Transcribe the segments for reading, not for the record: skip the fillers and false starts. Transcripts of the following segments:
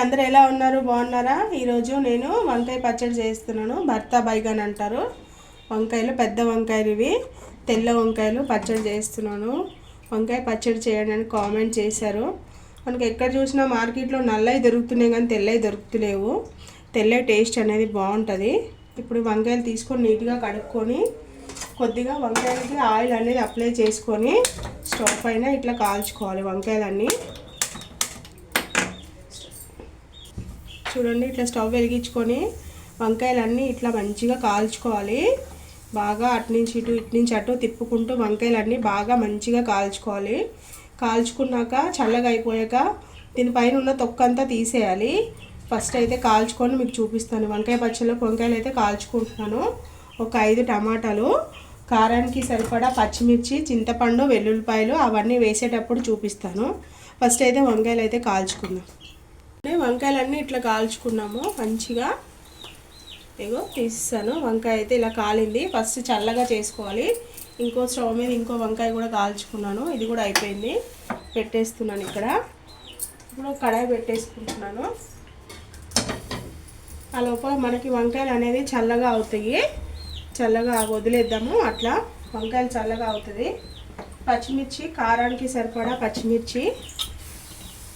అందరూ ఎలా ఉన్నారు? బాగున్నారా? ఈరోజు నేను వంకాయ పచ్చడి చేస్తున్నాను. భర్తా బైగన్ అంటారు. వంకాయలు పెద్ద వంకాయలు, ఇవి తెల్ల వంకాయలు పచ్చడి చేస్తున్నాను. వంకాయ పచ్చడి చేయడానికి కామెంట్ చేశారు. మనకి ఎక్కడ చూసినా మార్కెట్లో నల్లవి దొరుకుతున్నాయి కానీ తెల్లవి దొరుకుతలేవు. తెల్ల టేస్ట్ అనేది బాగుంటుంది. ఇప్పుడు వంకాయలు తీసుకొని నీట్గా కడుక్కొని కొద్దిగా వంకాయలకి ఆయిల్ అనేది అప్లై చేసుకొని స్టవ్ పైన ఇట్లా కాల్చుకోవాలి. వంకాయలన్నీ చూడండి, ఇట్లా స్టవ్ వెలిగించుకొని వంకాయలన్నీ ఇట్లా మంచిగా కాల్చుకోవాలి. బాగా అటు నుంచి అటు తిప్పుకుంటూ వంకాయలన్నీ బాగా మంచిగా కాల్చుకోవాలి. కాల్చుకున్నాక చల్లగా అయిపోయాక దీనిపైన ఉన్న తొక్కంతా తీసేయాలి. ఫస్ట్ అయితే కాల్చుకొని మీకు చూపిస్తాను. వంకాయ పచ్చళ్ళకి వంకాయలు అయితే కాల్చుకుంటున్నాను. ఒక 5 టమాటాలు, కారానికి సరిపడా పచ్చిమిర్చి, చింతపండు, వెల్లుల్లిపాయలు అవన్నీ వేసేటప్పుడు చూపిస్తాను. ఫస్ట్ అయితే వంకాయలు అయితే కాల్చుకుందాం. వంకాయలన్నీ ఇట్లా కాల్చుకున్నాము మంచిగా. ఇగో తీస్తాను. వంకాయ అయితే ఇలా కాలింది. ఫస్ట్ చల్లగా చేసుకోవాలి. ఇంకో స్టవ్ మీద ఇంకో వంకాయ కూడా కాల్చుకున్నాను. ఇది కూడా అయిపోయింది. పెట్టేస్తున్నాను ఇక్కడ. ఇప్పుడు కడాయి పెట్టేసుకుంటున్నాను. ఆ లోపల మనకి వంకాయలు అనేది చల్లగా అవుతాయి. చల్లగా వదిలేద్దాము. అట్లా వంకాయలు చల్లగా అవుతుంది. పచ్చిమిర్చి, కారానికి సరిపడా పచ్చిమిర్చి,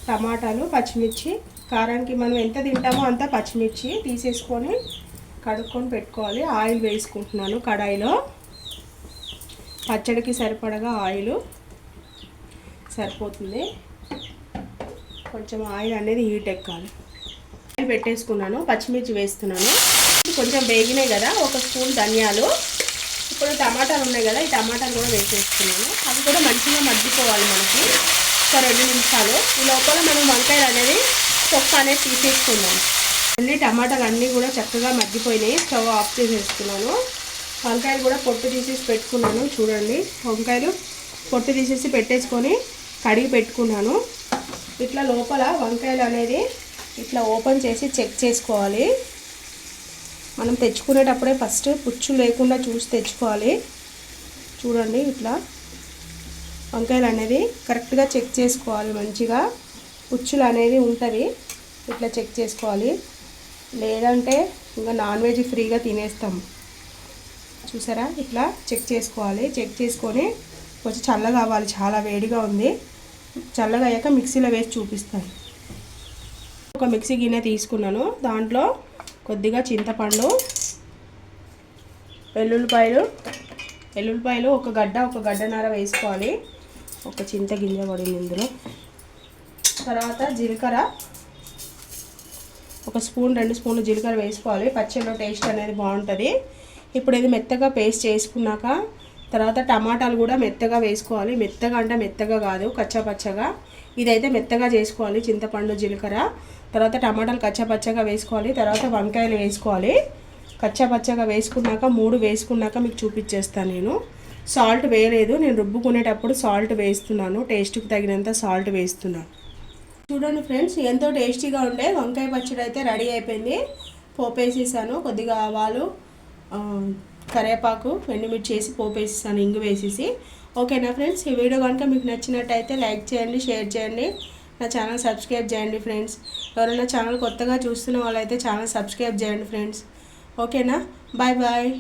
టమాటాలు, పచ్చిమిర్చి, కారానికి మనం ఎంత తింటామో అంత పచ్చిమిర్చి తీసేసుకొని కడుక్కొని పెట్టుకోవాలి. ఆయిల్ వేసుకుంటున్నాను కడాయిలో. పచ్చడికి సరిపడగా ఆయిల్ సరిపోతుంది. కొంచెం ఆయిల్ అనేది హీట్ ఎక్కాలి. ఆయిల్ పెట్టేసుకున్నాను. పచ్చిమిర్చి వేస్తున్నాను. కొంచెం వేగినాయి కదా, ఒక స్పూన్ ధనియాలు. ఇప్పుడు టమాటాలు ఉన్నాయి కదా, ఈ టమాటాలు కూడా వేసేస్తున్నాను. అవి కూడా మంచిగా మగ్గిపోవాలి మనకి ఒక 2 నిమిషాలు. ఈ లోపల మనం వంకాయలు అనేది తొక్క అనేది తీసేసుకుందాం. అన్ని టమాటాలు అన్నీ కూడా చక్కగా మగ్గిపోయినాయి. స్టవ్ ఆఫ్ చేసేస్తున్నాను. వంకాయలు కూడా పొట్టు తీసేసి పెట్టుకున్నాను. చూడండి, వంకాయలు పొట్టు తీసేసి పెట్టేసుకొని కడిగి పెట్టుకున్నాను. ఇట్లా లోపల వంకాయలు అనేది ఇట్లా ఓపెన్ చేసి చెక్ చేసుకోవాలి. మనం తెచ్చుకునేటప్పుడే ఫస్ట్ పుచ్చు లేకుండా చూసి తెచ్చుకోవాలి. చూడండి, ఇట్లా వంకాయలు అనేది కరెక్ట్గా చెక్ చేసుకోవాలి. మంచిగా పుచ్చులు అనేది ఉంటుంది. ఇట్లా చెక్ చేసుకోవాలి. లేదంటే ఇంకా నాన్ వెజ్ ఫ్రీగా తినేస్తాము. చూసారా, ఇట్లా చెక్ చేసుకోవాలి. చెక్ చేసుకొని కొంచెం చల్లగా అవ్వాలి. చాలా వేడిగా ఉంది. చల్లగా అయ్యాక మిక్సీలో వేసి చూపిస్తాను. ఒక మిక్సీ గిన్నె తీసుకున్నాను. దాంట్లో కొద్దిగా చింతపండు, వెల్లుల్లిపాయలు ఒక గడ్డన్నర వేసుకోవాలి. ఒక చింత గింజ పడింది ఇందులో. తర్వాత జీలకర్ర, ఒక స్పూన్ 2 స్పూన్లు జీలకర్ర వేసుకోవాలి. పచ్చడిలో టేస్ట్ అనేది బాగుంటుంది. ఇప్పుడు ఇది మెత్తగా పేస్ట్ చేసుకున్నాక తర్వాత టమాటాలు కూడా మెత్తగా వేసుకోవాలి. మెత్తగా అంటే మెత్తగా కాదు, కచ్చాపచ్చగా. ఇదైతే మెత్తగా చేసుకోవాలి. చింతపండు, జీలకర్ర, తర్వాత టమాటాలు కచ్చాపచ్చగా వేసుకోవాలి. తర్వాత వంకాయలు వేసుకోవాలి. కచ్చాపచ్చగా వేసుకున్నాక 3 వేసుకున్నాక మీకు చూపించేస్తాను. నేను సాల్ట్ వేయలేదు. నేను రుబ్బుకునేటప్పుడు సాల్ట్ వేస్తున్నాను. టేస్ట్కి తగినంత సాల్ట్ వేస్తున్నాను. చూడండి ఫ్రెండ్స్, ఎంతో టేస్టీగా ఉండే వంకాయ పచ్చడి అయితే రెడీ అయిపోయింది. పోపేసేసాను. కొద్దిగా ఆవాలు, కరివేపాకు, ఎండుమిర్చి వేసి పోపేసేసాను, ఇంగు వేసేసి. ఓకేనా ఫ్రెండ్స్, ఈ వీడియో కనుక మీకు నచ్చినట్టయితే లైక్ చేయండి, షేర్ చేయండి, నా ఛానల్ సబ్స్క్రైబ్ చేయండి ఫ్రెండ్స్. ఎవరైనా ఛానల్ కొత్తగా చూస్తున్న వాళ్ళైతే ఛానల్ సబ్స్క్రైబ్ చేయండి ఫ్రెండ్స్. ఓకేనా, బాయ్ బాయ్.